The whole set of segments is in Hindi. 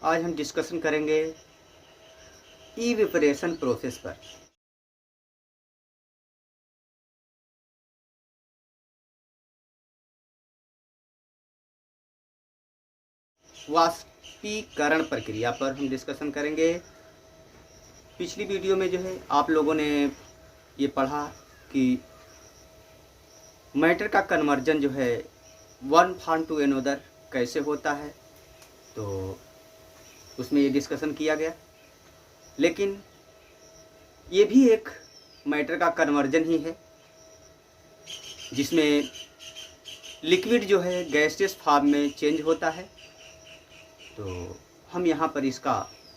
आज हम डिस्कशन करेंगे इवेपोरेशन प्रोसेस पर। वाष्पीकरण प्रक्रिया पर हम डिस्कशन करेंगे। पिछली वीडियो में जो है आप लोगों ने ये पढ़ा कि मैटर का कन्वर्जन जो है वन फॉर्म टू अनदर कैसे होता है, तो उसमें ये डिस्कशन किया गया। लेकिन ये भी एक मैटर का कन्वर्जन ही है जिसमें लिक्विड जो है गैसियस फॉर्म में चेंज होता है, तो हम यहाँ पर इसका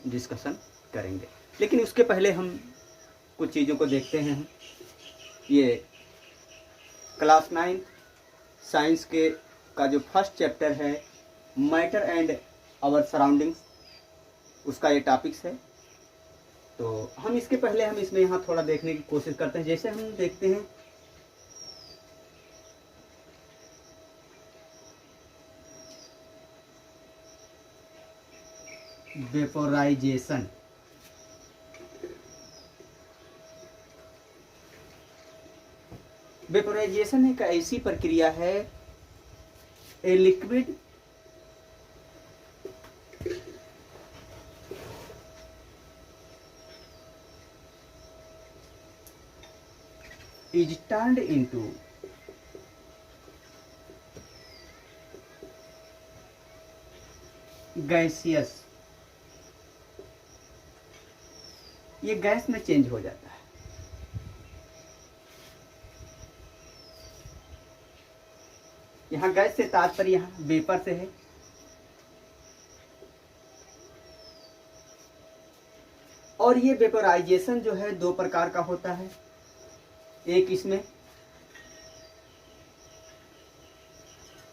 डिस्कशन करेंगे। लेकिन उसके पहले हम कुछ चीज़ों को देखते हैं। ये क्लास 9 साइंस के का जो फर्स्ट चैप्टर है मैटर एंड आवर सराउंडिंग्स, उसका ये टॉपिक्स है। तो हम इसके पहले हम इसमें यहाँ थोड़ा देखने की कोशिश करते हैं। जैसे हम देखते हैं वेपोराइजेशन। वेपोराइजेशन एक ऐसी प्रक्रिया है, a liquid is turned into gaseous, ये गैस में चेंज हो जाता है। यहाँ गैस से तात्पर्य यहाँ वेपर से है। और ये वेपोराइजेशन जो है दो प्रकार का होता है। एक इसमें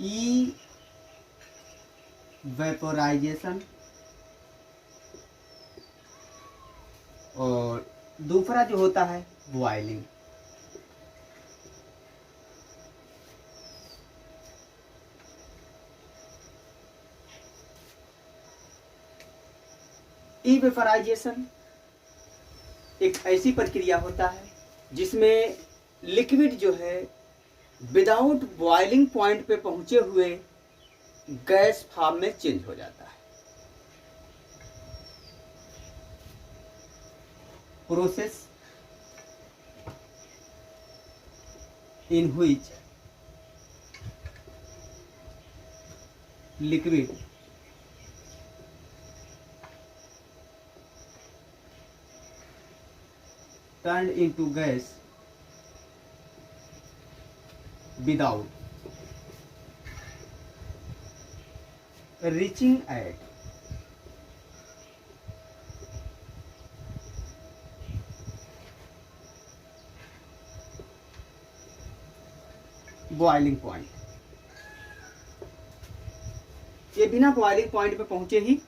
ई वेपोराइजेशन और दूसरा जो होता है बॉइलिंग। ई वेपोराइजेशन एक ऐसी प्रक्रिया होता है जिसमें लिक्विड जो है विदाउट बॉइलिंग पॉइंट पे पहुंचे हुए गैस फॉर्म में चेंज हो जाता है। Process in which liquid turned into gas without reaching at boiling point. ये बिना बॉइलिंग पॉइंट पे पहुंचे ही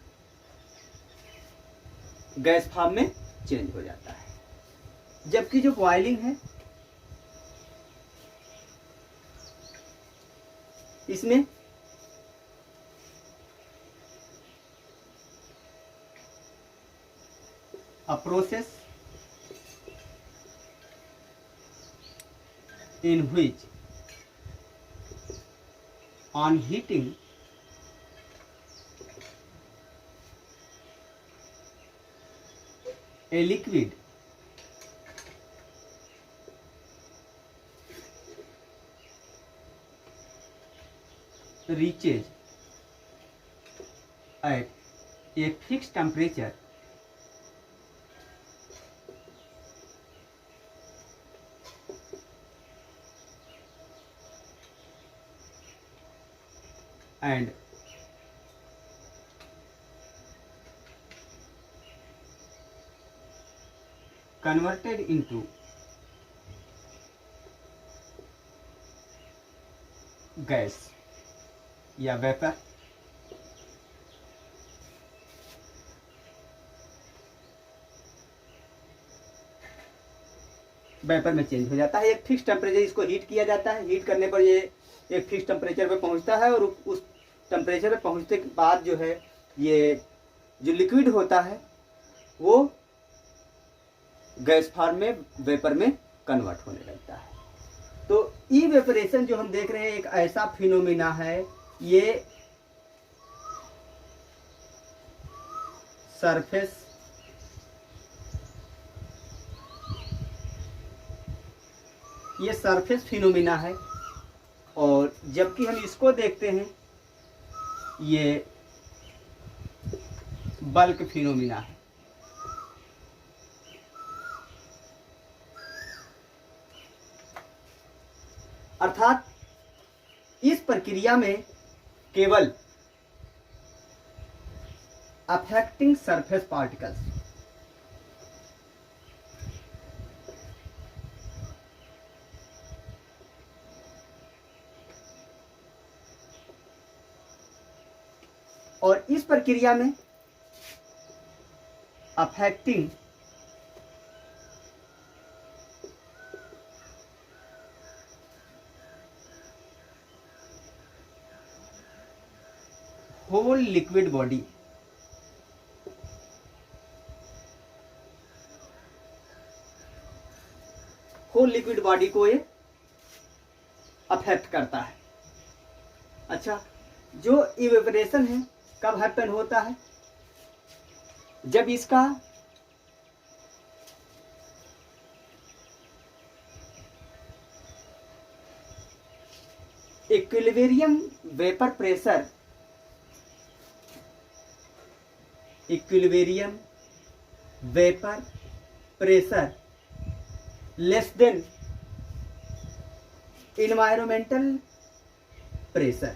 गैस फॉर्म में चेंज हो जाता है। जबकि जो बॉइलिंग है इसमें a process in which on heating a liquid reaches at a fixed temperature and converted into gas या वेपर। वेपर में चेंज हो जाता है। एक फिक्स टेम्परेचर, इसको हीट किया जाता है। हीट करने पर ये एक फिक्स टेम्परेचर पे पहुंचता है और उस टेम्परेचर पे पहुंचने के बाद जो है ये जो लिक्विड होता है वो गैस फॉर्म में वेपर में कन्वर्ट होने लगता है। तो इवेपोरेशन जो हम देख रहे हैं एक ऐसा फिनोमिना है, ये सरफेस फिनोमिना है, और जबकि हम इसको देखते हैं ये बल्क फिनोमिना है। अर्थात इस प्रक्रिया में केवल अफेक्टिंग सरफेस पार्टिकल्स, और इस प्रक्रिया में affecting whole liquid body, whole liquid body को ये अफेक्ट करता है। अच्छा, जो इवेपोरेशन है कब हैपन होता है? जब इसका equilibrium vapour pressure, equilibrium vapour pressure less than environmental pressure.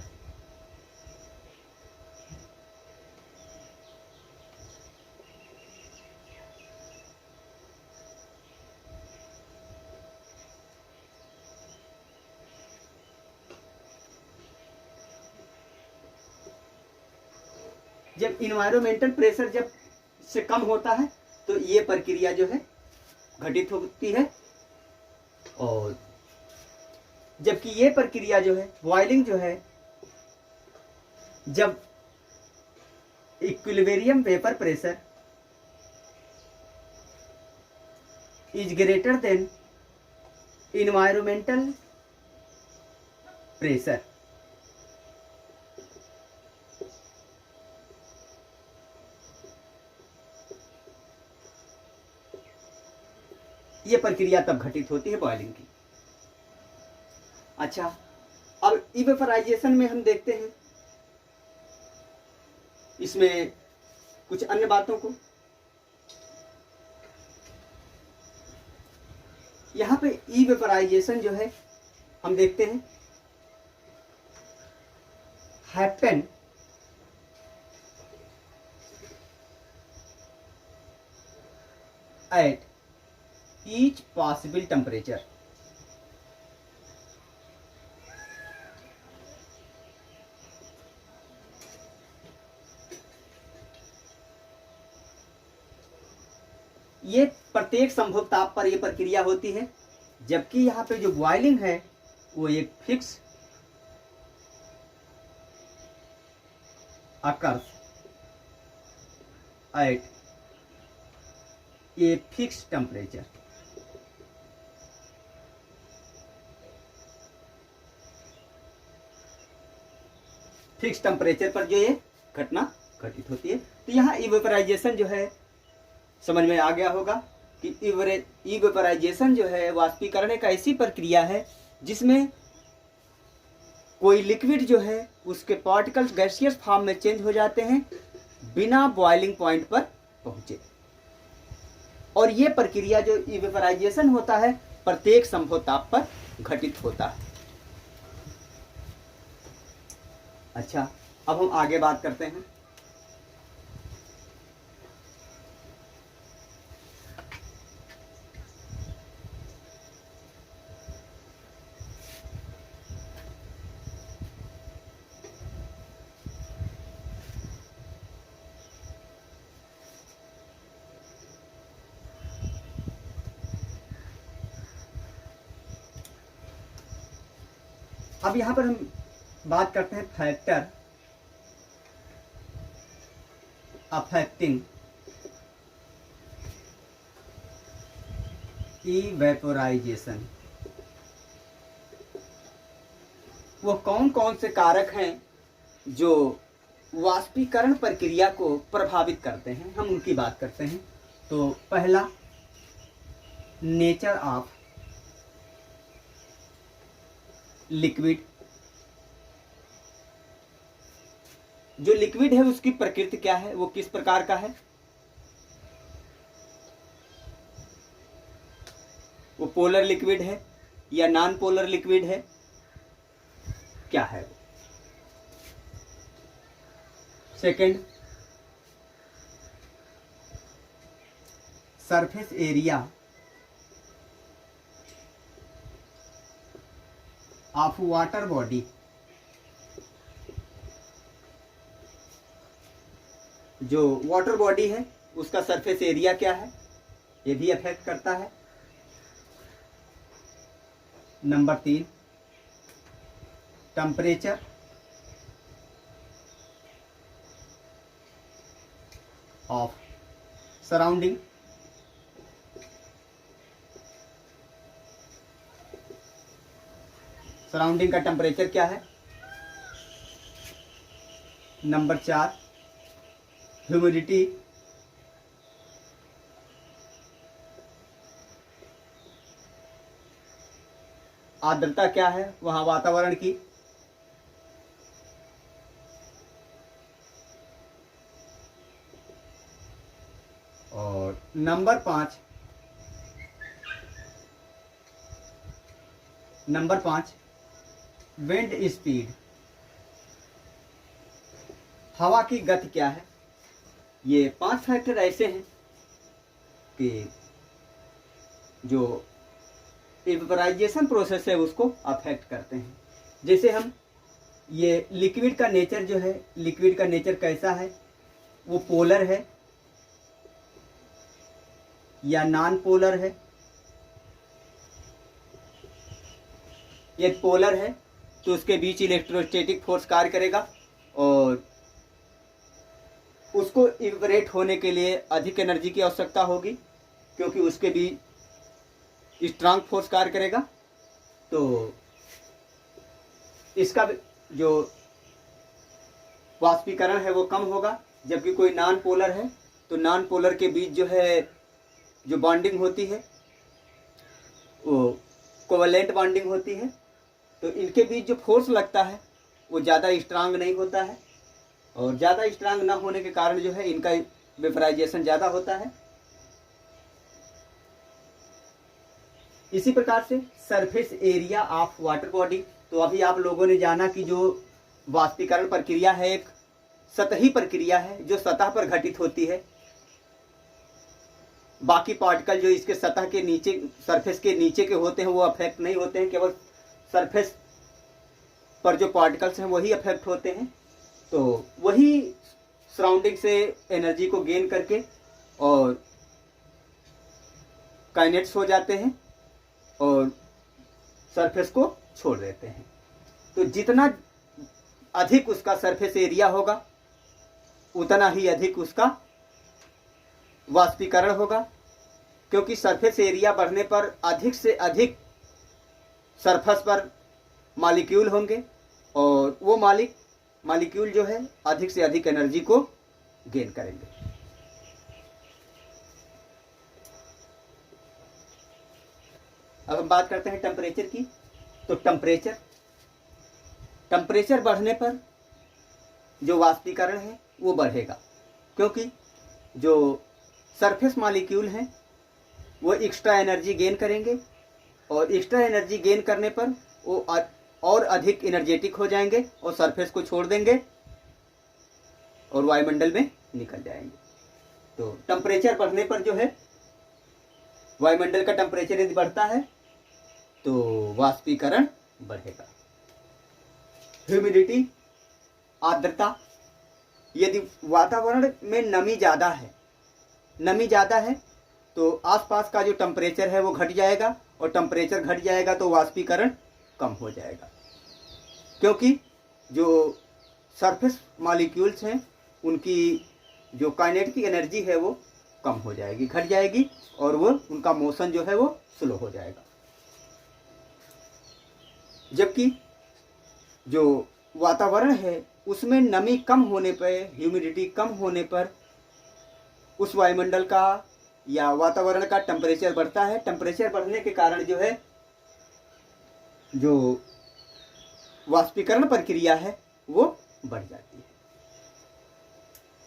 जब इन्वायरमेंटल प्रेशर जब से कम होता है तो ये प्रक्रिया जो है घटित होती है, और जबकि ये प्रक्रिया जो है बॉइलिंग जो है, जब equilibrium vapour pressure is greater than environmental pressure, ये प्रक्रिया तब घटित होती है बॉइलिंग की। अच्छा, अब इवेपोराइजेशन में हम देखते हैं इसमें कुछ अन्य बातों को। यहां पे इवेपोराइजेशन जो है हम देखते हैं happen at each possible temperature। ये प्रत्येक संभव ताप पर यह प्रक्रिया होती है, जबकि यहाँ पे जो बॉइलिंग है वो एक fix occurs at a fix temperature. Fix temperature पर जो ये घटना घटित होती है। तो यहाँ इवेपोराइजेशन जो है समझ में आ गया होगा कि इवेपोराइजेशन जो है वाष्पीकरण एक ऐसी प्रक्रिया है जिसमें कोई लिक्विड जो है उसके पार्टिकल्स गैसियस फॉर्म में चेंज हो जाते हैं बिना बॉइलिंग पॉइंट पर पहुंचे, और ये प्रक्रिया जो इवेपोराइजेशन होता है प्रत्येक संभव ताप पर घटित होता है। अच्छा, अब हम आगे बात करते हैं। अब यहां पर हम बात करते हैं फैक्टर अफेक्टिंग इवेपोराइजेशन। वो कौन कौन से कारक हैं जो वाष्पीकरण प्रक्रिया को प्रभावित करते हैं, हम उनकी बात करते हैं। तो पहला, नेचर ऑफ लिक्विड। जो लिक्विड है उसकी प्रकृति क्या है, वो किस प्रकार का है, वो पोलर लिक्विड है या नॉन पोलर लिक्विड है, क्या है। Second, surface area of water body. जो वाटर बॉडी है उसका सरफेस एरिया क्या है, ये भी अफेक्ट करता है। Number 3, temperature of surrounding. Surrounding का टेम्परेचर क्या है। Number 4, humidity. आर्द्रता क्या है वहां वातावरण की। और नंबर 5, विंड स्पीड। हवा की गति क्या है। ये 5 फैक्टर ऐसे हैं कि जो इवेपोराइजेशन प्रोसेस है उसको अफेक्ट करते हैं। जैसे हम ये लिक्विड का नेचर जो है, लिक्विड का नेचर कैसा है, वो पोलर है या नॉन पोलर है। ये पोलर है तो उसके बीच इलेक्ट्रोस्टैटिक फोर्स कार्य करेगा और उसको इवेपोरेट होने के लिए अधिक एनर्जी की आवश्यकता होगी क्योंकि उसके बीच स्ट्रांग फोर्स कार्य करेगा। तो इसका जो वाष्पीकरण है वो कम होगा। जबकि कोई नॉन पोलर है तो नॉन पोलर के बीच जो है जो बॉन्डिंग होती है वो कोवलेंट बॉन्डिंग होती है, तो इनके बीच जो फोर्स लगता है वो ज़्यादा स्ट्रांग नहीं होता है और ज़्यादा स्ट्रांग ना होने के कारण जो है इनका वेपराइजेशन ज़्यादा होता है। इसी प्रकार से surface area of water body. तो अभी आप लोगों ने जाना कि जो वाष्पीकरण प्रक्रिया है एक सतही प्रक्रिया है जो सतह पर घटित होती है। बाकी पार्टिकल जो इसके सतह के नीचे, सरफेस के नीचे के होते हैं वो अफेक्ट नहीं होते हैं, केवल सरफेस पर जो पार्टिकल्स हैं वही अफेक्ट होते हैं। तो वही सराउंडिंग से एनर्जी को गेन करके और काइनेट्स हो जाते हैं और सरफेस को छोड़ देते हैं। तो जितना अधिक उसका सरफेस एरिया होगा उतना ही अधिक उसका वाष्पीकरण होगा, क्योंकि सरफेस एरिया बढ़ने पर अधिक से अधिक सरफेस पर मॉलिक्यूल होंगे और वो मॉलिक्यूल जो है अधिक से अधिक एनर्जी को गेन करेंगे। अब हम बात करते हैं टेम्परेचर की। तो टेम्परेचर बढ़ने पर जो वाष्पीकरण है वो बढ़ेगा, क्योंकि जो सरफेस मॉलिक्यूल हैं वो एक्स्ट्रा एनर्जी गेन करेंगे और एक्स्ट्रा एनर्जी गेन करने पर वो और अधिक एनर्जेटिक हो जाएंगे और सरफेस को छोड़ देंगे और वायुमंडल में निकल जाएंगे। तो टेम्परेचर बढ़ने पर जो है वायुमंडल का टेम्परेचर यदि बढ़ता है तो वाष्पीकरण बढ़ेगा। ह्यूमिडिटी, आर्द्रता। यदि वातावरण में नमी ज़्यादा है तो आसपास का जो टेम्परेचर है वो घट जाएगा और टेम्परेचर घट जाएगा तो वाष्पीकरण कम हो जाएगा, क्योंकि जो सरफेस मॉलिक्यूल्स हैं उनकी जो काइनेटिक एनर्जी है वो कम हो जाएगी, घट जाएगी, और वो उनका मोशन जो है वो स्लो हो जाएगा। जबकि जो वातावरण है उसमें नमी कम होने पर, ह्यूमिडिटी कम होने पर उस वायुमंडल का या वातावरण का टेम्परेचर बढ़ता है। टेम्परेचर बढ़ने के कारण जो है जो वाष्पीकरण प्रक्रिया है वो बढ़ जाती है।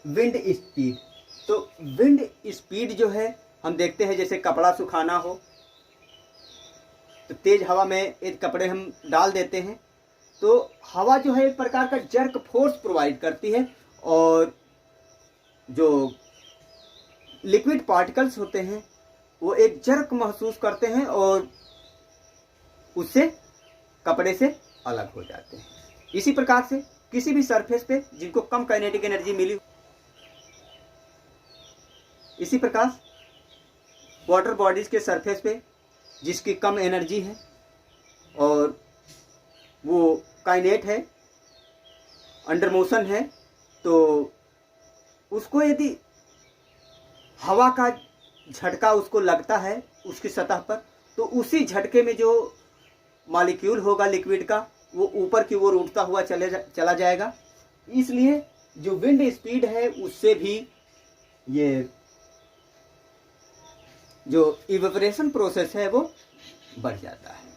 विंड स्पीड, तो विंड स्पीड जो है हम देखते हैं, जैसे कपड़ा सुखाना हो तो तेज हवा में एक कपड़े हम डाल देते हैं, तो हवा जो है एक प्रकार का जर्क फोर्स प्रोवाइड करती है, और जो लिक्विड पार्टिकल्स होते हैं वो एक जर्क महसूस करते हैं और उससे कपड़े से अलग हो जाते हैं। इसी प्रकार से किसी भी सरफेस पे जिनको कम काइनेटिक एनर्जी मिली, इसी प्रकार वाटर बॉडीज के सरफेस पे जिसकी कम एनर्जी है और वो काइनेट है, अंडर मोशन है, तो उसको यदि हवा का झटका उसको लगता है उसकी सतह पर, तो उसी झटके में जो मॉलिक्यूल होगा लिक्विड का वो ऊपर की ओर उठता हुआ चला जाएगा। इसलिए जो विंड स्पीड है उससे भी ये जो इवेपोरेशन प्रोसेस है वो बढ़ जाता है।